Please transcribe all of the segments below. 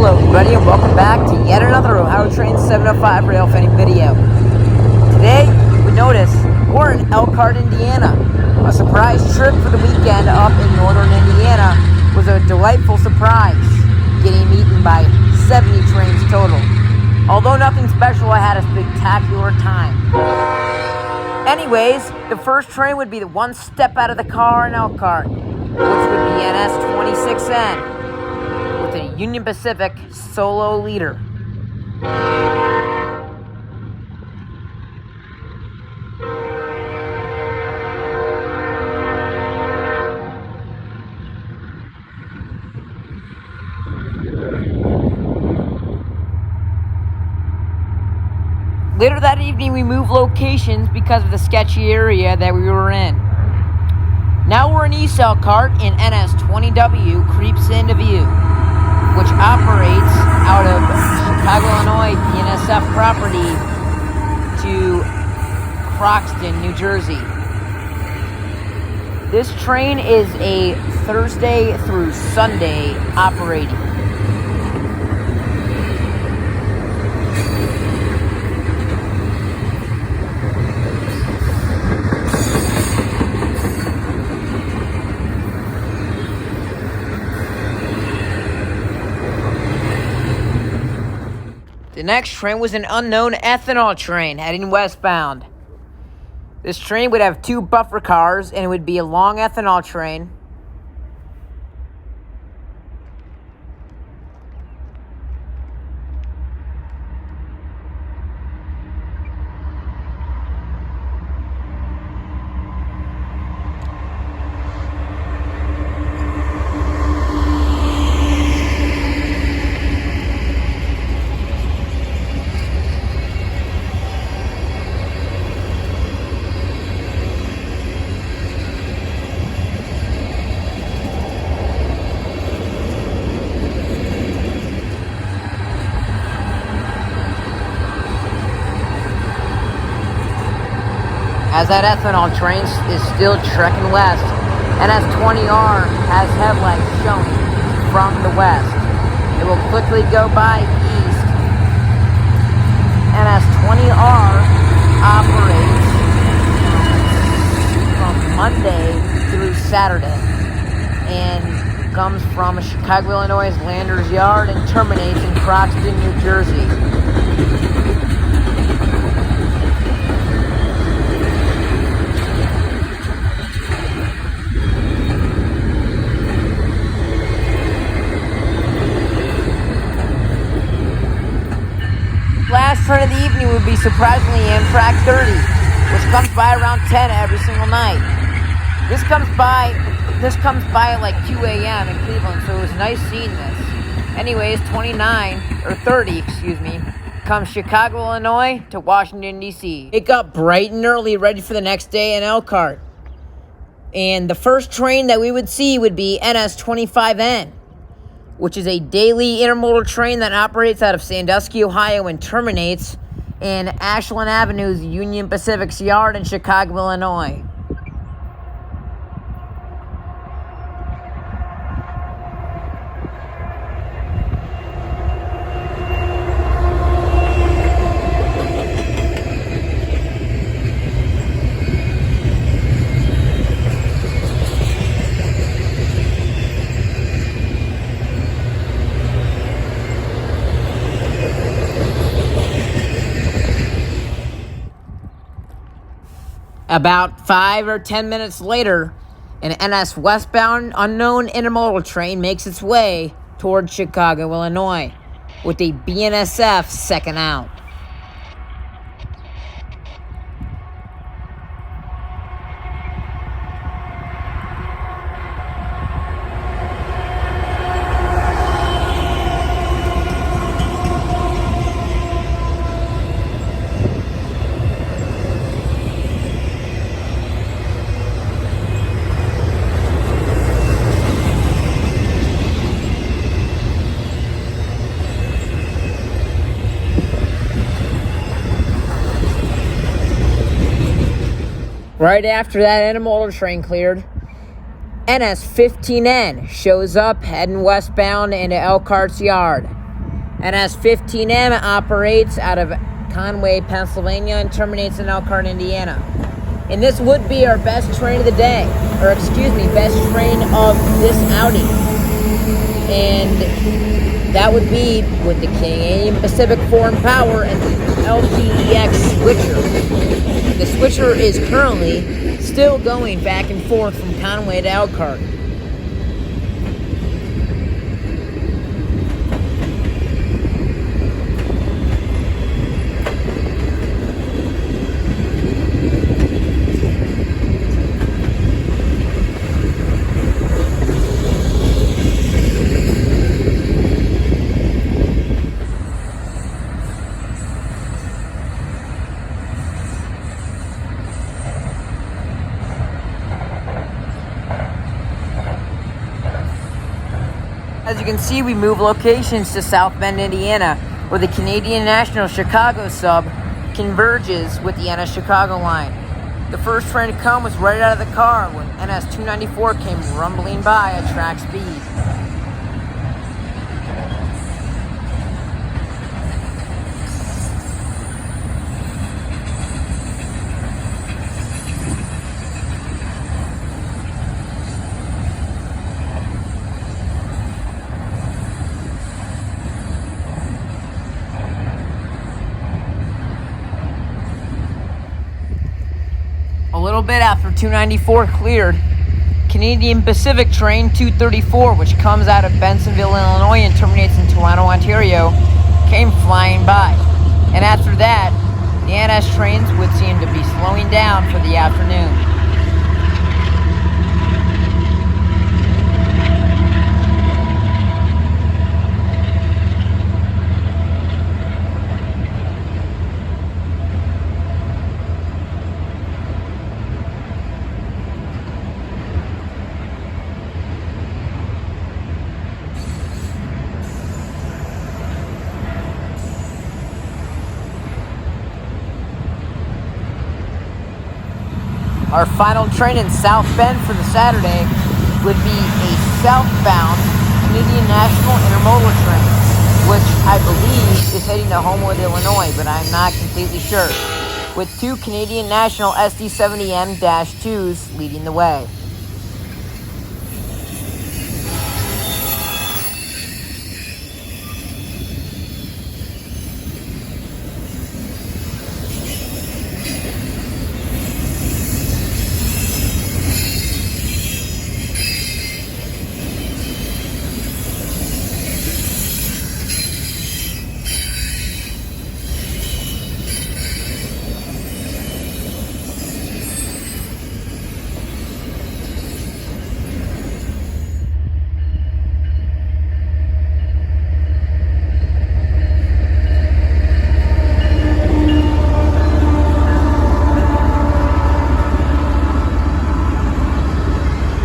Hello everybody and welcome back to yet another Ohio Train 705 rail fanning video. Today, we notice we're in Elkhart, Indiana. A surprise trip for the weekend up in northern Indiana was a delightful surprise, getting eaten by 70 trains total. Although nothing special, I had a spectacular time. Anyways, the first train would be the one step out of the car in Elkhart, which would be NS 26N. With a Union Pacific solo leader. Later that evening, we moved locations because of the sketchy area that we were in. Now we're in East Elkhart, and NS 20W creeps into view, which operates out of Chicago, Illinois, BNSF property to Croxton, New Jersey. This train is a Thursday through Sunday operating. The next train was an unknown ethanol train heading westbound. This train would have two buffer cars, and it would be a long ethanol train. As that ethanol train is still trekking west, NS20R has headlights showing from the west. It will quickly go by east. NS20R operates from Monday through Saturday and comes from Chicago, Illinois' Landers Yard and terminates in Croxton, New Jersey. Last train of the evening would be surprisingly Amtrak 30, which comes by around 10 every single night. This comes by at like 2 a.m. in Cleveland, so it was nice seeing this. Anyways, 30 comes Chicago, Illinois to Washington, D.C. It got bright and early, ready for the next day in Elkhart. And the first train that we would see would be NS 25N. Which is a daily intermodal train that operates out of Sandusky, Ohio, and terminates in Ashland Avenue's Union Pacific's yard in Chicago, Illinois. About 5 or 10 minutes later, an NS westbound unknown intermodal train makes its way toward Chicago, Illinois, with a BNSF second out. Right after that intermodal train cleared, NS 15N shows up heading westbound into Elkhart's yard. NS15M operates out of Conway, Pennsylvania, and terminates in Elkhart, Indiana. And this would be our best train of the day, best train of this outing. And that would be with the Canadian Pacific Foreign Power and the LTEX switcher. The switcher is currently still going back and forth from Conway to Elkhart. As you can see, we move locations to South Bend, Indiana, where the Canadian National Chicago sub converges with the NS Chicago line. The first train to come was right out of the car when NS 294 came rumbling by at track speed. A little bit after 294 cleared, Canadian Pacific Train 234, which comes out of Bensenville, Illinois and terminates in Toronto, Ontario, came flying by. And after that, the NS trains would seem to be slowing down for the afternoon. Our final train in South Bend for the Saturday would be a southbound Canadian National Intermodal train, which I believe is heading to Homewood, Illinois, but I'm not completely sure, with two Canadian National SD70M-2s leading the way.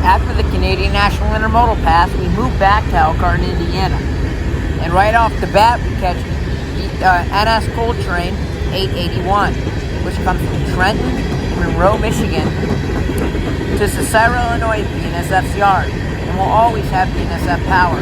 After the Canadian National Intermodal Pass, we move back to Elkhart, Indiana. And right off the bat, we catch the NS Coal Train 881, which comes from Trenton, Monroe, Michigan, to Cicero, Illinois, BNSF's yard, and will always have BNSF power.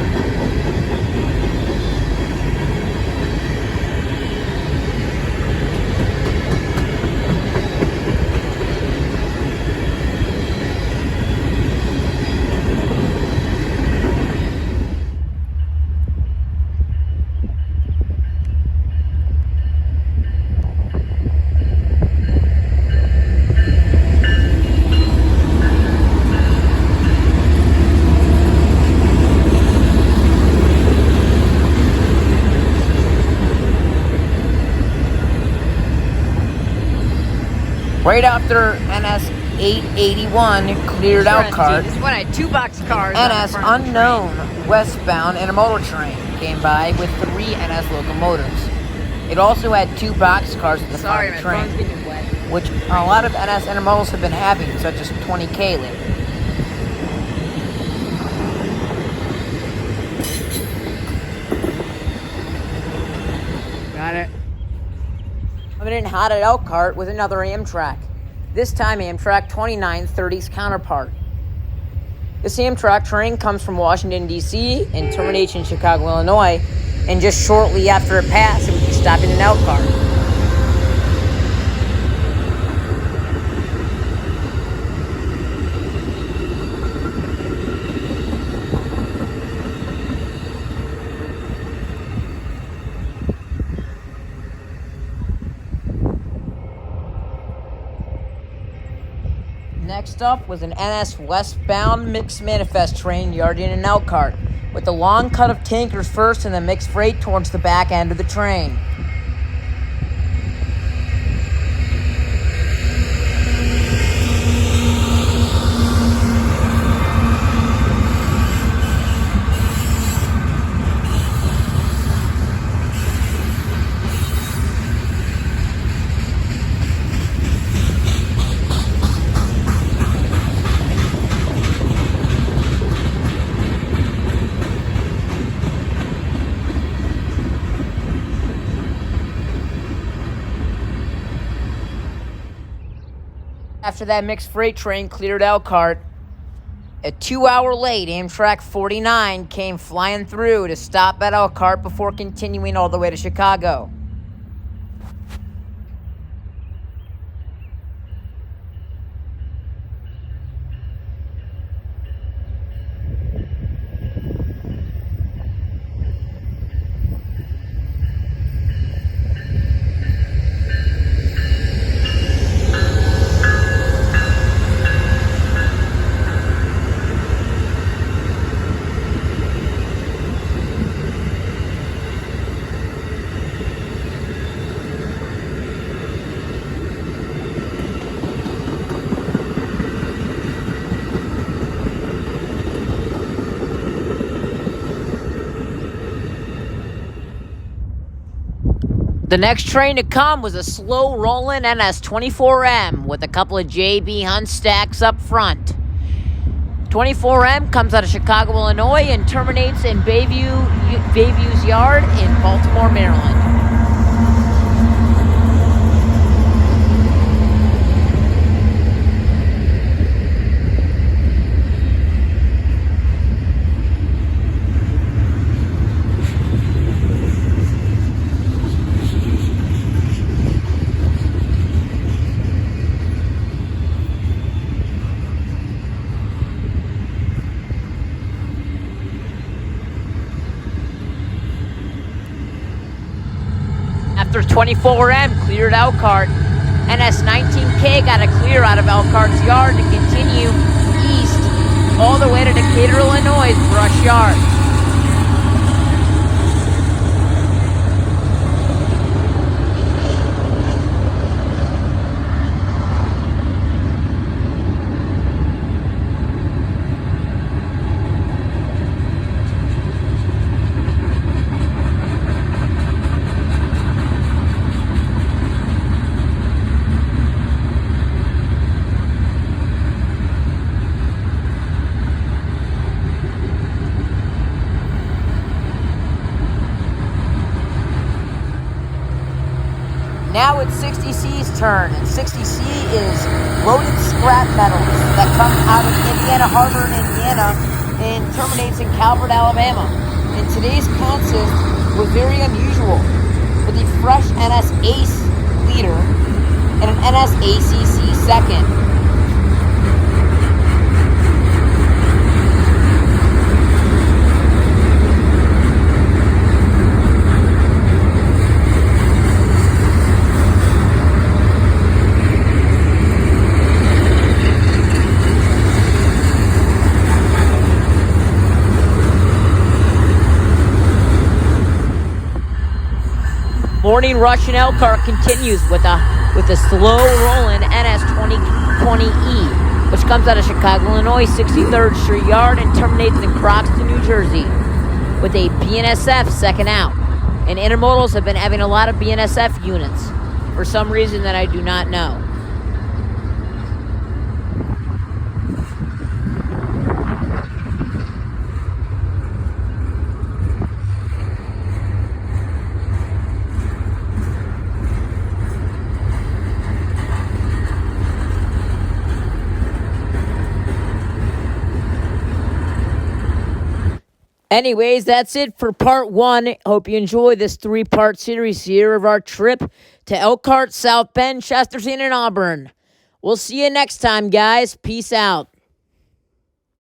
Right after NS 881 cleared Elkhart, this one had two box cars. NS unknown westbound intermodal train came by with 3 NS locomotives. It also had 2 box cars at the front of the train, which a lot of NS intermodals have been having, such as 20K lately. Got it. Coming in hot at Elkhart with another Amtrak. This time Amtrak 2930's counterpart. This Amtrak train comes from Washington, D.C. and terminates in Chicago, Illinois, and just shortly after it passed, it would be stopping an out car. Next up was an NS westbound mixed manifest train yarding an out cart, with the long cut of tankers first and the mixed freight towards the back end of the train. After that mixed freight train cleared Elkhart, a 2-hour late Amtrak 49 came flying through to stop at Elkhart before continuing all the way to Chicago. The next train to come was a slow-rolling NS-24M with a couple of JB Hunt stacks up front. 24M comes out of Chicago, Illinois, and terminates in Bayview's Yard in Baltimore, Maryland. After 24M cleared Elkhart, NS-19K got a clear out of Elkhart's yard to continue east all the way to Decatur, Illinois' Brush Yard. Now it's 60C's turn, and 60C is loaded scrap metals that come out of Indiana Harbor in Indiana and terminates in Calvert, Alabama. And today's consist was very unusual, with a fresh NS Ace leader and an NS ACC second. Morning rush in Elkhart continues with a slow-rolling NS-2020E, which comes out of Chicago, Illinois, 63rd Street Yard, and terminates in Croxton, New Jersey, with a BNSF second out. And intermodals have been having a lot of BNSF units for some reason that I do not know. Anyways, that's it for part 1. Hope you enjoy this 3-part series here of our trip to Elkhart, South Bend, Chesterton, and Auburn. We'll see you next time, guys. Peace out.